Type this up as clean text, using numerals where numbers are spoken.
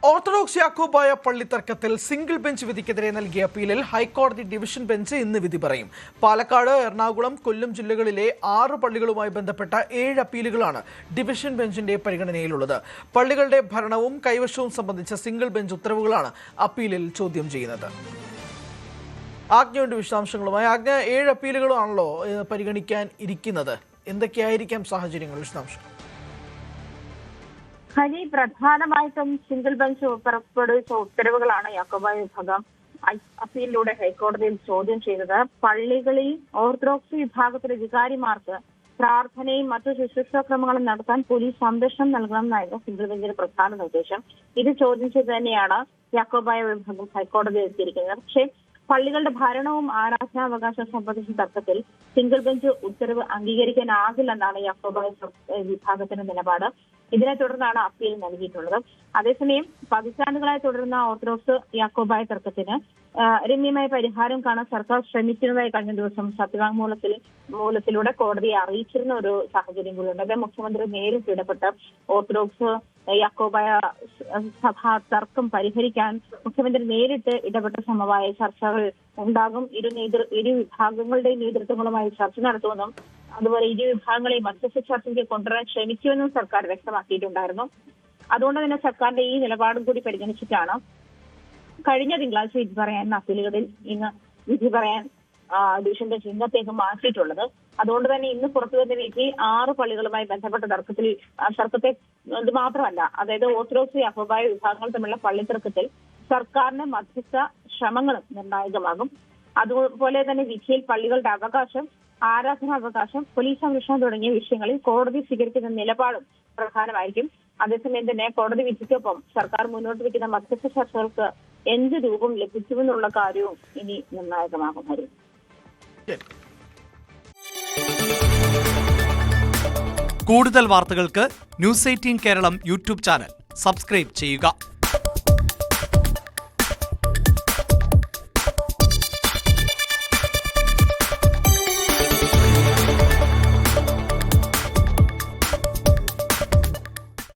Orthodox Yakobaya പള്ളി തർക്കത്തിൽ single bench വിധിക്കെതിരെ നൽകിയ അപ്പീലിൽ ഹൈക്കോടതി ഡിവിഷൻ ബെഞ്ച് ഇന്ന് വിധി പറയും. പാലക്കാട്, എറണാകുളം, കൊല്ലം ജില്ലകളിലെ 6 പള്ളികളുമായി ബന്ധപ്പെട്ട 7 അപ്പീലുകളാണ് ഡിവിഷൻ ബെഞ്ചിന്റെ പരിഗണനയിലുള്ളത്. പള്ളികളുടെ ഭരണവും കൈവശവും സംബന്ധിച്ച സിംഗിൾ ബെഞ്ച് ഉത്തരവുകളാണ് അപ്പീലിൽ ചോദ്യം ചെയ്യുന്നത്. ആജ്ഞയുടെ വിശദാംശങ്ങളുമായി. ആജ്ഞ, 7 അപ്പീലുകളാണല്ലോ പരിഗണിക്കാൻ ഇരിക്കുന്നത്. എന്തൊക്കെയായിരിക്കാം സാഹചര്യങ്ങൾ? വിശദാംശങ്ങൾ. ഹരി, പ്രധാനമായിട്ടും സിംഗിൾ ബെഞ്ച് പുറപ്പെടുവിച്ച ഉത്തരവുകളാണ് യാക്കോബായ വിഭാഗം അപ്പീലിലൂടെ ഹൈക്കോടതിയിൽ ചോദ്യം ചെയ്തത്. പള്ളികളിൽ ഓർത്തഡോക്സ് വിഭാഗത്തിലെ വികാരിമാർക്ക് പ്രാർത്ഥനയും മറ്റു ശുശ്രൂഷാക്രമങ്ങളും നടത്താൻ പോലീസ് സംരക്ഷണം നൽകണമെന്നായിരുന്നു സിംഗിൾ ബെഞ്ചിന്റെ പ്രധാന നിർദ്ദേശം. ഇത് ചോദ്യം ചെയ്ത് തന്നെയാണ് യാക്കോബായ വിഭാഗം ഹൈക്കോടതി എത്തിയിരിക്കുന്നത്. പക്ഷേ പള്ളികളുടെ ഭരണവും ആരാധനാവകാശവും സംബന്ധിച്ച തർക്കത്തിൽ സിംഗിൾ ബെഞ്ച് ഉത്തരവ് അംഗീകരിക്കാനാകില്ലെന്നാണ് യാക്കോബായ വിഭാഗത്തിന്റെ നിലപാട്. ഇതിനെ തുടർന്നാണ് അപ്പീൽ നൽകിയിട്ടുള്ളത്. അതേസമയം പതിറ്റാണ്ടുകളായി തുടരുന്ന ഓർത്തഡോക്സ് യാക്കോബായ തർക്കത്തിന് രമ്യമായ പരിഹാരം കാണാൻ സർക്കാർ ശ്രമിക്കുന്നതായി കഴിഞ്ഞ ദിവസം സത്യവാങ്മൂലത്തിലൂടെ കോടതിയെ അറിയിച്ചിരുന്ന ഒരു സാഹചര്യം കൂടിയുണ്ട്. അത് മുഖ്യമന്ത്രി നേരിട്ട് ഇടപെട്ട് ഓർത്തഡോക്സ് യാക്കോബായ സഭാ തർക്കം പരിഹരിക്കാൻ മുഖ്യമന്ത്രി നേരിട്ട് ഇടപെട്ട സമവായ ചർച്ചകൾ ഉണ്ടാകും. ഇരു വിഭാഗങ്ങളുടെയും നേതൃത്വങ്ങളുമായി ചർച്ച നടത്തുമെന്നും അതുപോലെ ഇരു വിഭാഗങ്ങളെയും മധ്യസ്ഥ ചർച്ചയ്ക്ക് കൊണ്ടുവരാൻ ശ്രമിക്കുമെന്നും സർക്കാർ വ്യക്തമാക്കിയിട്ടുണ്ടായിരുന്നു. അതുകൊണ്ട് തന്നെ സർക്കാരിന്റെ ഈ നിലപാടും കൂടി പരിഗണിച്ചിട്ടാണ് കഴിഞ്ഞ തിങ്കളാഴ്ച വിധി പറയാൻ അപ്പീലുകളിൽ ഇന്ന് വിധി പറയാൻ ഡിവിഷൻ ബെഞ്ച് ഇന്നത്തേക്ക് മാറ്റിയിട്ടുള്ളത്. അതുകൊണ്ട് തന്നെ ഇന്ന് പുറത്തുവരുന്ന വിധി 6 പള്ളികളുമായി ബന്ധപ്പെട്ട തർക്കത്തെ ഇത് മാത്രമല്ല, അതായത് ഓർത്തഡോക്സ് യാക്കോബായ വിഭാഗങ്ങൾ തമ്മിലുള്ള പള്ളി തർക്കത്തിൽ സർക്കാരിന്റെ മധ്യസ്ഥ ശ്രമങ്ങളും നിർണായകമാകും. അതുപോലെ തന്നെ വിധിയിൽ പള്ളികളുടെ അവകാശം, ആരാധനാവകാശം, പോലീസ് സംരക്ഷണം തുടങ്ങിയ വിഷയങ്ങളിൽ കോടതി സ്വീകരിക്കുന്ന നിലപാടും പ്രധാനമായിരിക്കും. അതേസമയം തന്നെ കോടതി വിധിക്കൊപ്പം സർക്കാർ മുന്നോട്ട് വയ്ക്കുന്ന മധ്യസ്ഥ ചർച്ചകൾക്ക് എന്ത് രൂപം ലഭിക്കുമെന്നുള്ള കാര്യവും ഇനി നിർണായകമാകും. ഹരി, കൂടുതൽ വാർത്തകൾക്ക് news 18 Keralam YouTube channel subscribe ചെയ്യുക.